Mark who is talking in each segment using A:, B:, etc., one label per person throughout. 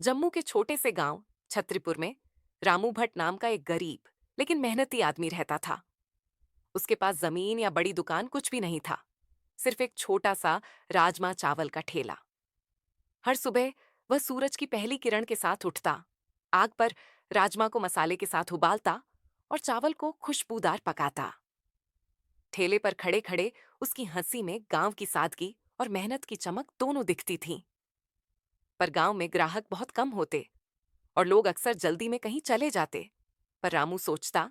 A: जम्मू के छोटे से गांव छत्रीपुर में रामू भट्ट नाम का एक गरीब लेकिन मेहनती आदमी रहता था। उसके पास जमीन या बड़ी दुकान कुछ भी नहीं था, सिर्फ एक छोटा सा राजमा चावल का ठेला। हर सुबह वह सूरज की पहली किरण के साथ उठता, आग पर राजमा को मसाले के साथ उबालता और चावल को खुशबूदार पकाता। ठेले पर खड़े खड़े उसकी हंसी में गांव की सादगी और मेहनत की चमक दोनों दिखती थीं। पर गांव में ग्राहक बहुत कम होते और लोग अक्सर जल्दी में कहीं चले जाते। पर रामू सोचता,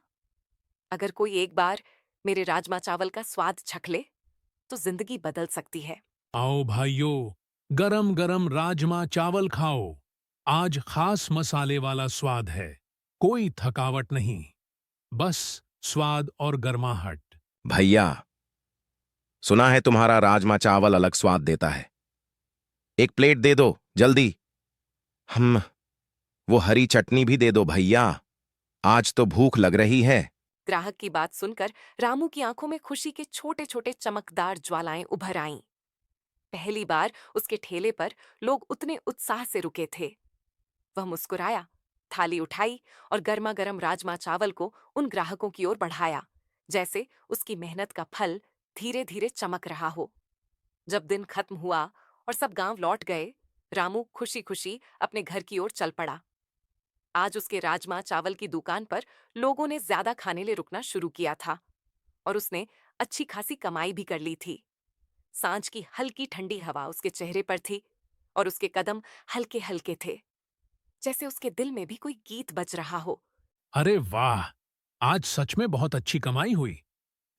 A: अगर कोई एक बार मेरे राजमा चावल का स्वाद चख ले तो जिंदगी बदल सकती है।
B: आओ भाइयों, गरम गरम राजमा चावल खाओ। आज खास मसाले वाला स्वाद है। कोई थकावट नहीं, बस स्वाद और गर्माहट।
C: भैया, सुना है तुम्हारा राजमा चावल अलग स्वाद देता है। एक प्लेट दे दो जल्दी। हम वो हरी चटनी भी दे दो भैया, आज तो भूख लग रही है।
A: ग्राहक की बात सुनकर रामू की आंखों में खुशी के छोटे छोटे चमकदार ज्वालाएं उभर आईं। पहली बार उसके ठेले पर लोग उतने उत्साह से रुके थे। वह मुस्कुराया, थाली उठाई और गर्मा गर्म राजमा चावल को उन ग्राहकों की ओर बढ़ाया, जैसे उसकी मेहनत का फल धीरे धीरे चमक रहा हो। जब दिन खत्म हुआ और सब गांव लौट गए, रामू खुशी खुशी अपने घर की ओर चल पड़ा। आज उसके राजमा चावल की दुकान पर लोगों ने ज्यादा खाने ले रुकना शुरू किया था और उसने अच्छी खासी कमाई भी कर ली थी। सांझ की हल्की ठंडी हवा उसके चेहरे पर थी और उसके कदम हल्के हल्के थे, जैसे उसके दिल में भी कोई गीत बज रहा हो।
B: अरे वाह! आज सच में बहुत अच्छी कमाई हुई।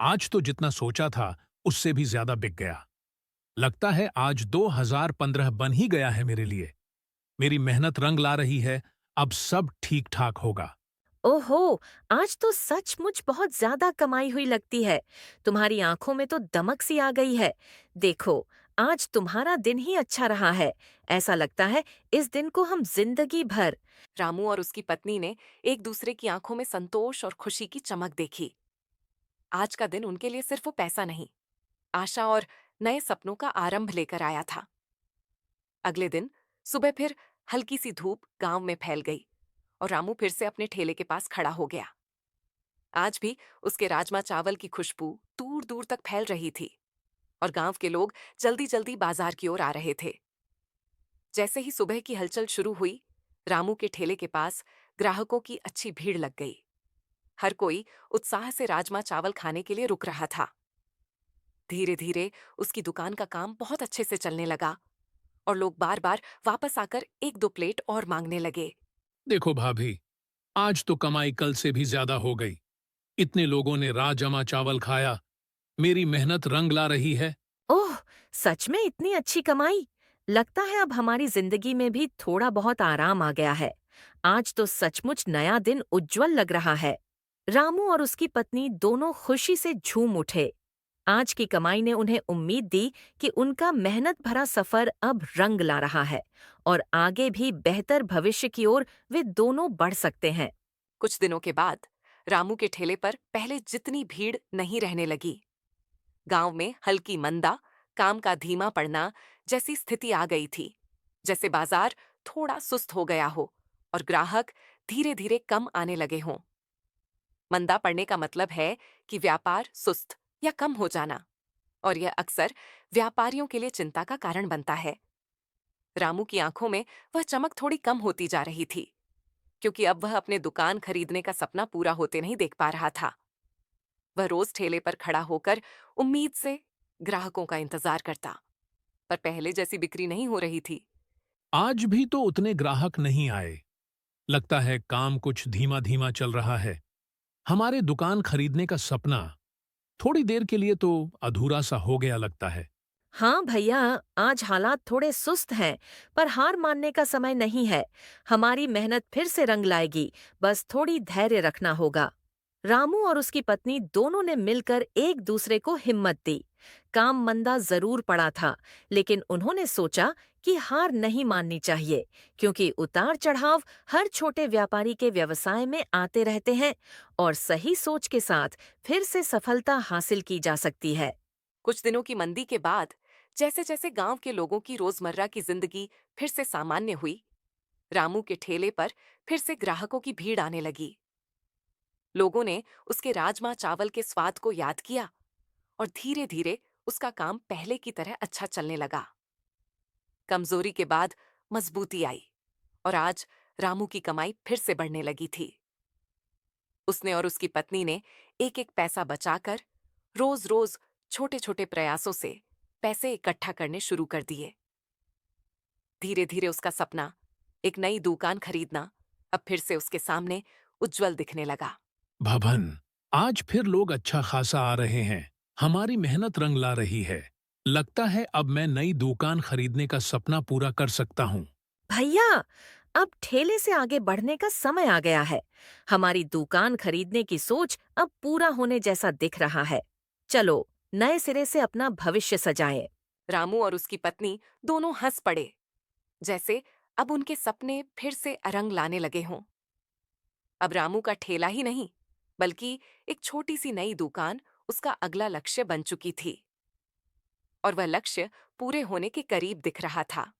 B: आज तो जितना सोचा था उससे भी ज्यादा बिक गया। लगता है आज 2015 बन ही गया है मेरे लिए। मेरी मेहनत रंग ला रही है। अब सब ठीक ठाक होगा।
D: ओहो! आज तो सचमुच बहुत ज्यादा कमाई हुई लगती है। तुम्हारी आंखों में तो दमक सी आ गई है। देखो, आज तुम्हारा दिन ही अच्छा रहा है। ऐसा लगता है इस दिन को हम जिंदगी भर।
A: रामू और उसकी पत्नी ने एक दूसरे की आंखों में संतोष और खुशी की चमक देखी। आज का दिन उनके लिए सिर्फ वो पैसा नहीं, आशा और नए सपनों का आरंभ लेकर आया था। अगले दिन सुबह फिर हल्की सी धूप गांव में फैल गई और रामू फिर से अपने ठेले के पास खड़ा हो गया। आज भी उसके राजमा चावल की खुशबू दूर दूर तक फैल रही थी और गांव के लोग जल्दी जल्दी बाजार की ओर आ रहे थे। जैसे ही सुबह की हलचल शुरू हुई, रामू के ठेले के पास ग्राहकों की अच्छी भीड़ लग गई। हर कोई उत्साह से राजमा चावल खाने के लिए रुक रहा था। धीरे धीरे उसकी दुकान का काम बहुत अच्छे से चलने लगा और लोग बार बार वापस आकर एक दो प्लेट और मांगने लगे।
B: देखो भाभी, आज तो कमाई कल से भी ज्यादा हो गई। इतने लोगों ने राजमा चावल खाया। मेरी मेहनत रंग ला रही है।
D: ओह! सच में इतनी अच्छी कमाई? लगता है अब हमारी जिंदगी में भी थोड़ा बहुत आराम आ गया है। आज तो सचमुच नया दिन उज्जवल लग रहा है। रामू और उसकी पत्नी दोनों खुशी से झूम उठे। आज की कमाई ने उन्हें उम्मीद दी कि उनका मेहनत भरा सफर अब रंग ला रहा है और आगे भी बेहतर भविष्य की ओर वे दोनों बढ़ सकते हैं।
A: कुछ दिनों के बाद रामू के ठेले पर पहले जितनी भीड़ नहीं रहने लगी। गांव में हल्की मंदा, काम का धीमा पड़ना जैसी स्थिति आ गई थी, जैसे बाजार थोड़ा सुस्त हो गया हो और ग्राहक धीरे धीरे कम आने लगे हों। मंदा पड़ने का मतलब है कि व्यापार सुस्त या कम हो जाना, और यह अक्सर व्यापारियों के लिए चिंता का कारण बनता है। रामू की आंखों में वह चमक थोड़ी कम होती जा रही थी, क्योंकि अब वह अपने दुकान खरीदने का सपना पूरा होते नहीं देख पा रहा था। वह रोज ठेले पर खड़ा होकर उम्मीद से ग्राहकों का इंतजार करता, पर पहले जैसी बिक्री नहीं हो रही थी।
B: आज भी तो उतने ग्राहक नहीं आए। लगता है काम कुछ धीमा धीमा चल रहा है। हमारे दुकान खरीदने का सपना थोड़ी देर के लिए तो अधूरा सा हो गया लगता है।
D: हाँ भैया, आज हालात थोड़े सुस्त हैं, पर हार मानने का समय नहीं है। हमारी मेहनत फिर से रंग लाएगी, बस थोड़ी धैर्य रखना होगा। रामू और उसकी पत्नी दोनों ने मिलकर एक दूसरे को हिम्मत दी। काम मंदा जरूर पड़ा था, लेकिन उन्होंने सोचा कि हार नहीं माननी चाहिए, क्योंकि उतार चढ़ाव हर छोटे व्यापारी के व्यवसाय में आते रहते हैं और सही सोच के साथ फिर से सफलता हासिल की जा सकती है।
A: कुछ दिनों की मंदी के बाद जैसे जैसे गांव के लोगों की रोजमर्रा की जिंदगी फिर से सामान्य हुई, रामू के ठेले पर फिर से ग्राहकों की भीड़ आने लगी। लोगों ने उसके राजमा चावल के स्वाद को याद किया और धीरे धीरे उसका काम पहले की तरह अच्छा चलने लगा। कमजोरी के बाद मजबूती आई और आज रामू की कमाई फिर से बढ़ने लगी थी। उसने और उसकी पत्नी ने एक एक पैसा बचाकर रोज रोज छोटे छोटे प्रयासों से पैसे इकट्ठा करने शुरू कर दिए। धीरे धीरे उसका सपना, एक नई दुकान खरीदना, अब फिर से उसके सामने उज्जवल दिखने लगा।
B: भवन, आज फिर लोग अच्छा खासा आ रहे हैं। हमारी मेहनत रंग ला रही है। लगता है अब मैं नई दुकान खरीदने का सपना पूरा कर सकता हूँ।
D: भैया, अब ठेले से आगे बढ़ने का समय आ गया है। हमारी दुकान खरीदने की सोच अब पूरा होने जैसा दिख रहा है। चलो, नए सिरे से अपना भविष्य सजाएं।
A: रामू और उसकी पत्नी दोनों हंस पड़े, जैसे अब उनके सपने फिर से अरंग लाने लगे हों। अब रामू का ठेला ही नहीं, बल्कि एक छोटी सी नई दुकान उसका अगला लक्ष्य बन चुकी थी और वह लक्ष्य पूरे होने के करीब दिख रहा था।